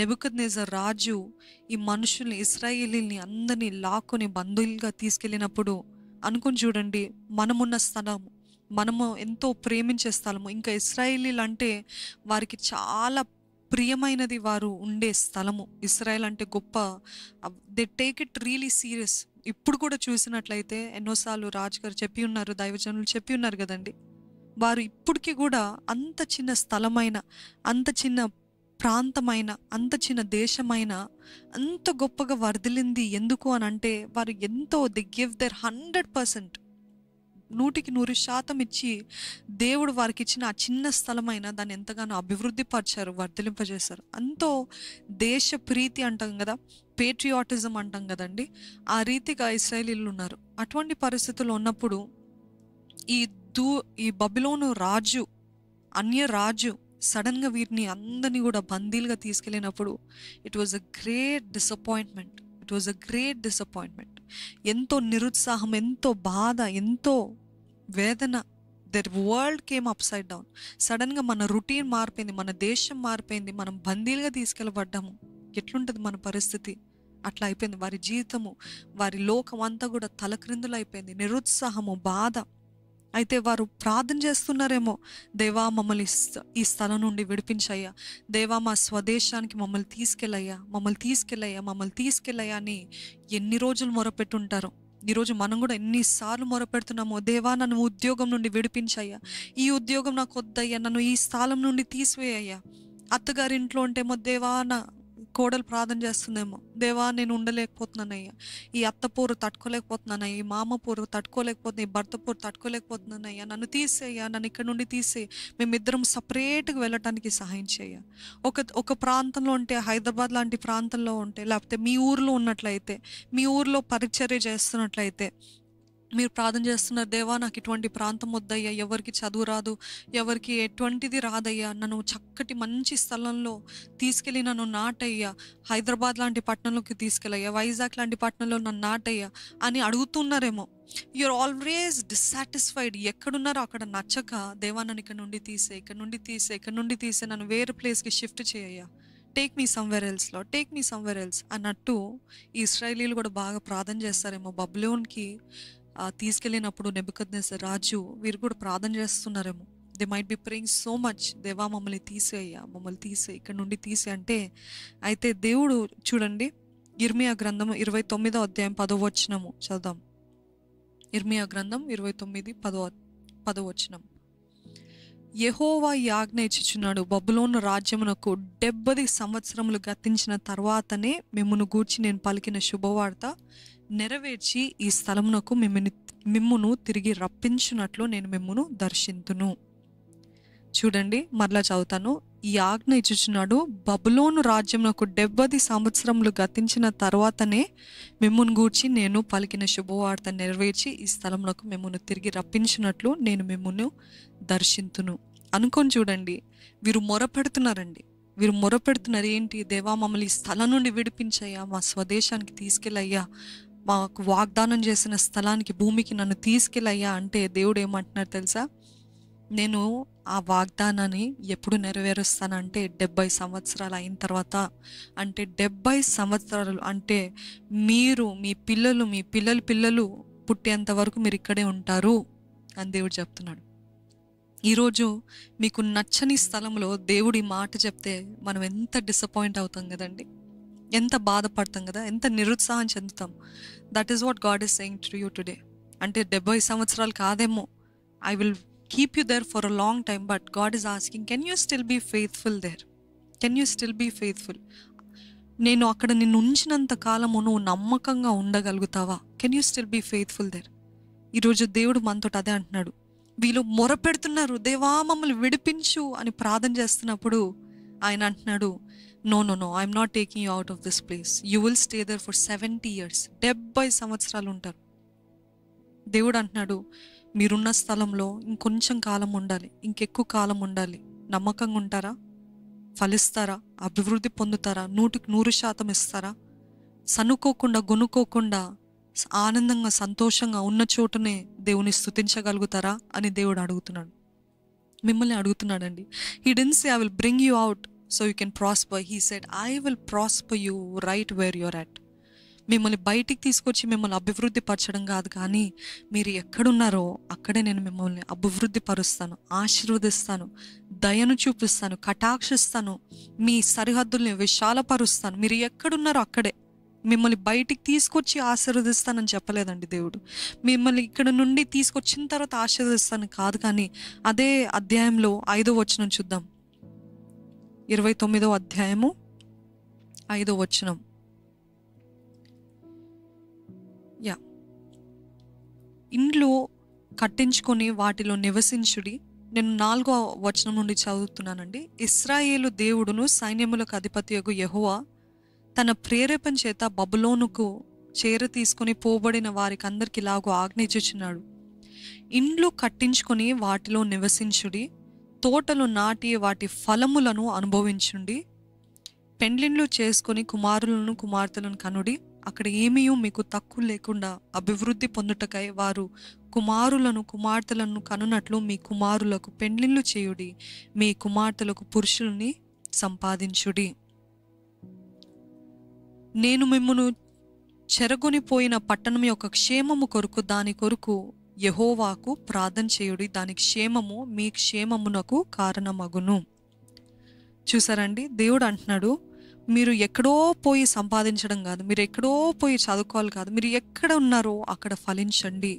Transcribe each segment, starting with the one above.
Nebuchadnezzar రాజు ఈ మనుషుల్ని, ఇశ్రాయేలీల్ని అందరినీ లాక్కొని బందీలుగా తీసుకెళ్ళినప్పుడు అనుకుని చూడండి, మనమున్న స్థలము, మనము ఎంతో ప్రేమించే స్థలము, ఇంకా ఇశ్రాయేలీలు అంటే వారికి చాలా ప్రియమైనది, వారు ఉండే స్థలము. ఇశ్రాయేల్ అంటే గొప్ప, they take it really serious. ఇప్పుడు కూడా చూసినట్లయితే ఎన్నోసార్లు రాజుగారు చెప్పి ఉన్నారు, దైవజనులు చెప్పి ఉన్నారు కదండి, వారు ఇప్పటికీ కూడా అంత చిన్న స్థలమైన, అంత చిన్న ప్రాంతమైన, అంత చిన్న దేశమైన అంత గొప్పగా వర్ధిల్లింది ఎందుకు అని అంటే వారు ఎంతో ది గివ్ దర్ 100%, 100% ఇచ్చి దేవుడు వారికి ఇచ్చిన ఆ చిన్న స్థలమైన దాన్ని ఎంతగానో అభివృద్ధి పరిచారు, వర్ధిలింపజేశారు. అంతో దేశ ప్రీతి అంటాం కదా, పేట్రియాటిజం అంటాం కదండి, ఆ రీతిగా ఇశ్రాయేలీలు ఉన్నారు. అటువంటి పరిస్థితుల్లో ఉన్నప్పుడు ఈ బబిలోను రాజు, అన్య రాజు సడన్గా వీరిని అందరినీ కూడా బందీలుగా తీసుకెళ్ళినప్పుడు it was a great disappointment. ఎంతో నిరుత్సాహం, ఎంతో బాధ, ఎంతో వేదన. Their world came upside down. సడన్గా మన రొటీన్ మారిపోయింది, మన దేశం మారిపోయింది, మనం బందీలుగా తీసుకెళ్ళబడ్డాము. ఎట్లుంటుంది మన పరిస్థితి? అట్లా అయిపోయింది వారి జీవితము, వారి లోకం అంతా కూడా తలక్రిందులు అయిపోయింది, నిరుత్సాహము, బాధ. అయితే వారు ప్రార్థన చేస్తున్నారేమో, దేవా మమ్మల్ని ఈ స్థలం నుండి విడిపించయ్యా, దేవా మా స్వదేశానికి మమ్మల్ని తీసుకెళ్ళయ్యా అని ఎన్ని రోజులు మొరపెట్టుంటారో. ఈరోజు మనం కూడా ఎన్నిసార్లు మొరపెడుతున్నామో, దేవా నన్ను ఉద్యోగం నుండి విడిపించయ్యా, ఈ ఉద్యోగం నాకు వద్దయ్యా, నన్ను ఈ స్థలం నుండి తీసివేయ్యా. అత్తగారింట్లో ఉంటేమో దేవా, నా కోడలు ప్రార్థన చేస్తుందేమో, దేవా నేను ఉండలేకపోతున్నానయ్యా, ఈ అత్త పోరు తట్టుకోలేకపోతున్నానయ్యా, ఈ మామ పోరు తట్టుకోలేకపోతున్నా, ఈ భర్త పోరు తట్టుకోలేకపోతున్నానయ్యా, నన్ను తీసేయ్యా, నన్ను ఇక్కడ నుండి తీసేయి, మేమిద్దరం సపరేట్గా వెళ్ళటానికి సహాయం చేయ. ఒక ప్రాంతంలో ఉంటే, హైదరాబాద్ లాంటి ప్రాంతంలో ఉంటే, లేకపోతే మీ ఊర్లో ఉన్నట్లయితే, మీ ఊర్లో పరిచర్య చేస్తున్నట్లయితే మీరు ప్రార్థన చేస్తున్నారు, దేవా నాకు ఇటువంటి ప్రాంతం వద్దయ్యా, ఎవరికి చదువు రాదు, ఎవరికి ఎటువంటిది రాదయ్యా, నన్ను చక్కటి మంచి స్థలంలో తీసుకెళ్ళి నన్ను నాటయ్యా, హైదరాబాద్ లాంటి పట్టణంలోకి తీసుకెళ్ళయ్యా, వైజాగ్ లాంటి పట్టణంలో నన్ను నాటయ్యా అని అడుగుతున్నారేమో. You're always dissatisfied. ఎక్కడున్నారో అక్కడ నచ్చక, దేవా నన్ను ఇక్కడ నుండి తీసే, నన్ను వేరే ప్లేస్కి షిఫ్ట్ చేయయ్యా, టేక్ మీ సమ్వేర్ ఎల్స్ అన్నట్టు ఈ ఇశ్రాయేలీలు కూడా బాగా ప్రార్థన చేస్తారేమో. బబులోన్కి తీసుకెళ్ళినప్పుడు నెబుకద్నెజర్ రాజు వీరు కూడా ప్రార్థన చేస్తున్నారేమో. They might be praying so much, దేవా మమ్మల్ని తీసేయ్యా, ఇక్కడ నుండి తీసే అంటే. అయితే దేవుడు చూడండి, ఇర్మియా గ్రంథం 29వ అధ్యాయం 10వ వచనము చదువుదాం. ఇర్మియా గ్రంథం 29:10 వచనం. యెహోవా ఈ ఆజ్ఞ ఇచ్చుచున్నాడు, బబులోను రాజ్యమునకు 70 సంవత్సరములు గతించిన తర్వాతనే మిమ్మును గూర్చి నేను పలికిన శుభవార్త నెరవేర్చి ఈ స్థలమునకు మిమ్మును తిరిగి రప్పించున్నట్లు నేను మిమ్మును దర్శింతును. చూడండి, మరలా చదువుతాను. ఈ ఆజ్ఞ ఇచ్చుచున్నాడు, బబులోను రాజ్యమునకు 70 సంవత్సరములు గతించిన తర్వాతనే మిమ్మును గూర్చి నేను పలికిన శుభవార్త నెరవేర్చి ఈ స్థలమునకు మిమ్మును తిరిగి రప్పించినట్లు నేను మిమ్మును దర్శింతును. అనుకొని చూడండి, వీరు మొరపెడుతున్నారు ఏంటి? దేవా మమ్మల్ని ఈ స్థలం నుండి విడిపించయ్యా, మా స్వదేశానికి తీసుకెళ్ళయ్యా, మాకు వాగ్దానం చేసిన స్థలానికి, భూమికి నన్ను తీసుకెళ్ళయ్యా అంటే దేవుడు ఏమంటున్నారు తెలుసా? నేను ఆ వాగ్దానాన్ని ఎప్పుడు నెరవేరుస్తానంటే 70 సంవత్సరాలు అయిన తర్వాత. అంటే 70 సంవత్సరాలు అంటే మీరు, మీ పిల్లలు పుట్టేంత వరకు మీరు ఇక్కడే ఉంటారు అని దేవుడు చెప్తున్నాడు. ఈరోజు మీకు నచ్చని స్థలంలో దేవుడి మాట చెప్తే మనం ఎంత డిసప్పాయింట్ అవుతాం కదండి, ఎంత బాధపడతాం కదా, ఎంత నిరుత్సాహం చెందుతాం. That is what God is saying to you today. అంటే 70 సంవత్సరాలు కాదేమో, I will keep you there for a long time, but God is asking, can you still be faithful there? నేను అక్కడ నిన్ను ఉంచినంత కాలము నువ్వు నమ్మకంగా ఉండగలుగుతావా? Can you still be faithful there? ఈరోజు దేవుడు మనతో అదే అంటున్నాడు. వీళ్ళు మొరపెడుతున్నారు, దేవా మమ్మల్ని విడిపించు అని ప్రార్థన చేస్తున్నప్పుడు ఆయన అంటున్నాడు, no, I'm not taking you out of this place, you will stay there for 70 years. 70 సంవత్సరాలు ఉంటారు. దేవుడు అంటున్నాడు, మీరున్న స్థలంలో ఇంకొంచెం కాలం ఉండాలి, ఇంకెక్కువ కాలం ఉండాలి. నమ్మకంగా ఉంటారా? ఫలిస్తారా? అభివృద్ధి పొందుతారా? 100% ఇస్తారా? సనుకోకుండా, గొనుక్కోకుండా, ఆనందంగా, సంతోషంగా ఉన్న చోటనే దేవుని స్తుతించగలుగుతారా అని దేవుడు అడుగుతున్నాడు, మిమ్మల్ని అడుగుతున్నాడండి. He didn't say I will bring you out so you can prosper. He said, I will prosper you right where you're at. మిమ్మల్ని బయటికి తీసుకొచ్చి మిమ్మల్ని అభివృద్ధి పరచడం కాదు, కానీ మీరు ఎక్కడున్నారో అక్కడే నేను మిమ్మల్ని అభివృద్ధి పరుస్తాను, ఆశీర్వదిస్తాను, దయను చూపిస్తాను, కటాక్షిస్తాను, మీ సరిహద్దుల్ని విశాలపరుస్తాను. మీరు ఎక్కడున్నారో అక్కడే మిమ్మల్ని బయటికి తీసుకొచ్చి ఆశీర్వదిస్తానని చెప్పలేదండి దేవుడు. మిమ్మల్ని ఇక్కడ నుండి తీసుకొచ్చిన తర్వాత ఆశీర్వదిస్తాను కాదు, కానీ అదే అధ్యాయంలో 5వ వచనం చూద్దాం. 29వ అధ్యాయము 5వ వచనం. ఇండ్లు కట్టించుకొని వాటిలో నివసించుడి. నేను 4వ వచనం నుండి చదువుతున్నానండి. ఇశ్రాయేలు దేవుడును సైన్యములకు అధిపతియగు యెహోవా తన ప్రేరేపణ చేత బబులోనుకు చేర తీసుకొని పోబడిన వారికి అందరికి ఇలాగూ ఆజ్ఞించుచున్నాడు. ఇండ్లు కట్టించుకొని వాటిలో నివసించుడి, తోటలు నాటి వాటి ఫలములను అనుభవించుండి, పెండ్లిండ్లు చేసుకొని కుమారులను కుమార్తెలను కనుడి. అక్కడ ఏమీ మీకు తక్కువ లేకుండా అభివృద్ధి పొందుటకై వారు కుమారులను కుమార్తెలను కనునట్లు మీ కుమారులకు పెండ్లిండ్లు చేయుడి, మీ కుమార్తెలకు పురుషుల్ని సంపాదించుడి. నేను మిమ్మును చెరగొనిపోయిన పట్టణం యొక్క క్షేమము కొరకు దాని కొరకు యెహోవాకు ప్రార్థన చేయుడి, దాని క్షేమము మీ క్షేమమునకు కారణమగును. చూసారండి, దేవుడు అంటున్నాడు, మీరు ఎక్కడో పోయి సంపాదించడం కాదు, మీరు ఎక్కడో పోయి చదువుకోవాలి కాదు, మీరు ఎక్కడ ఉన్నారో అక్కడ ఫలించండి,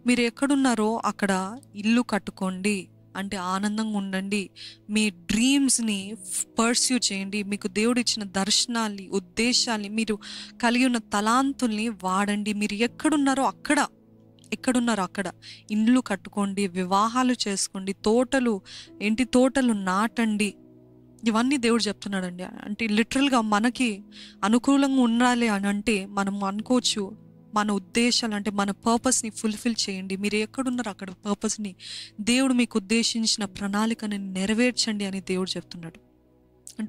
మీరు ఎక్కడున్నారో అక్కడ ఇల్లు కట్టుకోండి, అంటే ఆనందంగా ఉండండి, మీ డ్రీమ్స్ని పర్స్యూ చేయండి, మీకు దేవుడు ఇచ్చిన దర్శనాల్ని ఉద్దేశాల్ని మీరు కలిగి ఉన్న తలాంతుల్ని వాడండి. మీరు ఎక్కడున్నారో అక్కడ ఇండ్లు కట్టుకోండి, వివాహాలు చేసుకోండి, తోటలు నాటండి. ఇవన్నీ దేవుడు చెప్తున్నాడండి. అంటే లిటరల్గా మనకి అనుకూలంగా ఉండాలి అని అంటే మనం అనుకోవచ్చు, మన ఉద్దేశాలు అంటే మన పర్పస్ని ఫుల్ఫిల్ చేయండి. మీరు ఎక్కడున్నారో అక్కడ పర్పస్ని, దేవుడు మీకు ఉద్దేశించిన ప్రణాళికని నెరవేర్చండి అని దేవుడు చెప్తున్నాడు.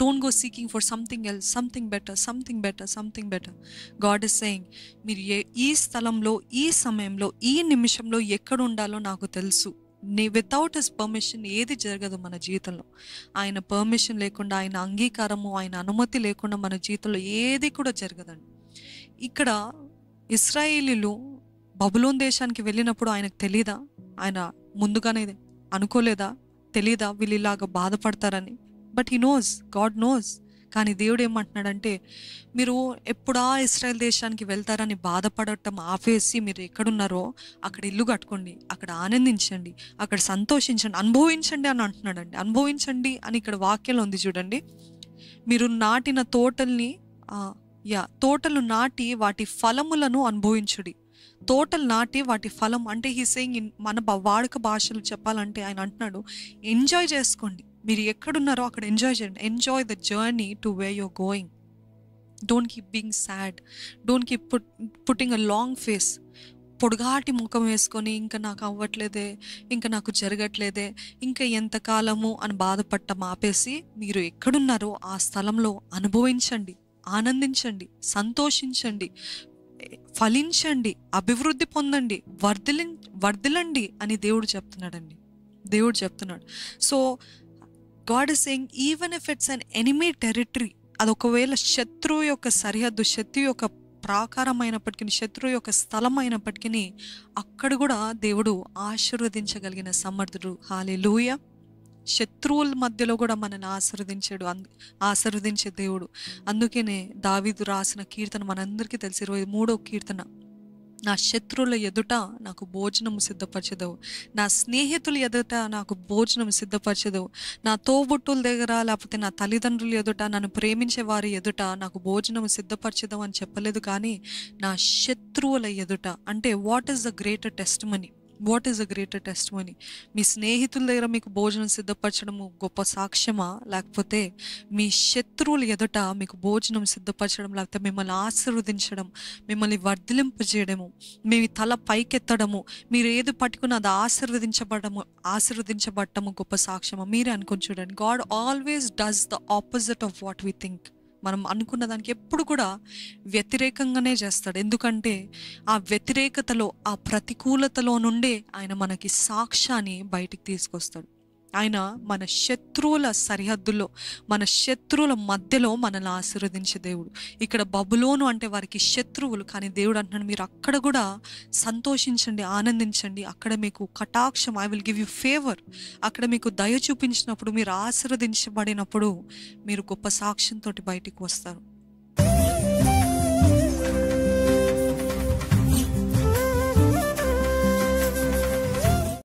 Don't go seeking for something else, something better. God is saying, మీరు ఈ స్థలంలో, ఈ సమయంలో, ఈ నిమిషంలో ఎక్కడ ఉండాలో నాకు తెలుసు. వితౌట్ హిస్ పర్మిషన్ ఏది జరగదు మన జీవితంలో. ఆయన పర్మిషన్ లేకుండా, ఆయన అంగీకారము, ఆయన అనుమతి లేకుండా మన జీవితంలో ఏది కూడా జరగదండి. ఇక్కడ ఇశ్రాయేలీలు బబులోన్ దేశానికి వెళ్ళినప్పుడు ఆయనకు తెలీదా? ఆయన ముందుగానే అనుకోలేదా? తెలీదా వీళ్ళు ఇలాగా బాధపడతారని? But he knows, God knows. కానీ దేవుడు ఏమంటున్నాడంటే, మీరు ఎప్పుడా ఇశ్రాయేల్ దేశానికి వెళ్తారని బాధపడటం ఆపేసి మీరు ఎక్కడున్నారో అక్కడ ఇల్లు కట్టుకోండి, అక్కడ ఆనందించండి, అక్కడ సంతోషించండి, అనుభవించండి అని అంటున్నాడండి. అనుభవించండి అని ఇక్కడ వాక్యంలో ఉంది చూడండి. మీరు నాటిన తోటలు నాటి వాటి ఫలములను అనుభవించుడి. తోటలు నాటి వాటి ఫలం అంటే హీ సేయింగ్, మన వాడుక భాషలు చెప్పాలంటే ఆయన అంటున్నాడు, ఎంజాయ్ చేసుకోండి. మీరు ఎక్కడున్నారో అక్కడ ఎంజాయ్ చేయండి. Enjoy the journey to where you're going. Don't keep being sad, don't keep putting a long face. పొడుగాటి ముఖం వేసుకొని ఇంకా నాకు అవ్వట్లేదే, ఇంకా నాకు జరగట్లేదే, ఇంకా ఎంతకాలము అని బాధపడటం ఆపేసి మీరు ఎక్కడున్నారో ఆ స్థలంలో అనుభవించండి, ఆనందించండి, సంతోషించండి, ఫలించండి, అభివృద్ధి పొందండి, వర్ధిల్లండి అని దేవుడు చెప్తున్నాడు. So God is saying, even if it's an enemy territory, అది ఒకవేళ శత్రువు యొక్క సరిహద్దు, శత్రువు యొక్క ప్రాకారం అయినప్పటికీ, శత్రువు యొక్క స్థలం అయినప్పటికీ అక్కడ కూడా దేవుడు ఆశీర్వదించగలిగిన సమర్థుడు. హల్లెలూయా. శత్రువుల మధ్యలో కూడా మనల్ని ఆశీర్వదించే దేవుడు. అందుకనే దావీదు రాసిన కీర్తన మనందరికీ తెలిసి 23వ కీర్తన, నా శత్రువుల ఎదుట నాకు భోజనం సిద్ధపరచదవు, నా స్నేహితుల ఎదుట నాకు భోజనం సిద్ధపరచదవు, నా తోబుట్టుల దగ్గర లేకపోతే నా తల్లిదండ్రుల ఎదుట, నన్ను ప్రేమించే వారి ఎదుట నాకు భోజనం సిద్ధపరచదవు అని చెప్పలేదు, కానీ నా శత్రువుల ఎదుట. అంటే what is the greater testimony? మీ స్నేహితుల దగ్గర మీకు భోజనం సిద్ధపరచడము గొప్ప సాక్ష్యమా, లేకపోతే మీ శత్రువుల ఎదుట మీకు భోజనం సిద్ధపరచడం, లేకపోతే మిమ్మల్ని ఆశీర్వదించడం, మిమ్మల్ని వర్ధిలింపజేయడము, మీ తల పైకెత్తడము, మీరు ఏది పట్టుకున్న అది ఆశీర్వదించబడటము గొప్ప సాక్ష్యమా? మీరే అనుకుని చూడండి. God always does the opposite of what we think. మనం అనుకున్న దానికి ఎప్పుడు కూడా వ్యతిరేకంగానే చేస్తాడు. ఎందుకంటే ఆ వ్యతిరేకతలో, ఆ ప్రతికూలతలో నుండే ఆయన మనకి సాక్ష్యాన్ని బయటికి తీసుకొస్తాడు. ఆయన మన శత్రువుల సరిహద్దుల్లో, మన శత్రువుల మధ్యలో మనల్ని ఆశీర్వదించే దేవుడు. ఇక్కడ బబులోను అంటే వారికి శత్రువులు, కానీ దేవుడు అంటున్నాడు మీరు అక్కడ కూడా సంతోషించండి, ఆనందించండి. అక్కడ మీకు కటాక్షం, I will give you favour. అక్కడ మీకు దయ చూపించినప్పుడు, మీరు ఆశీర్వదించబడినప్పుడు మీరు గొప్ప సాక్ష్యంతో బయటికి వస్తారు.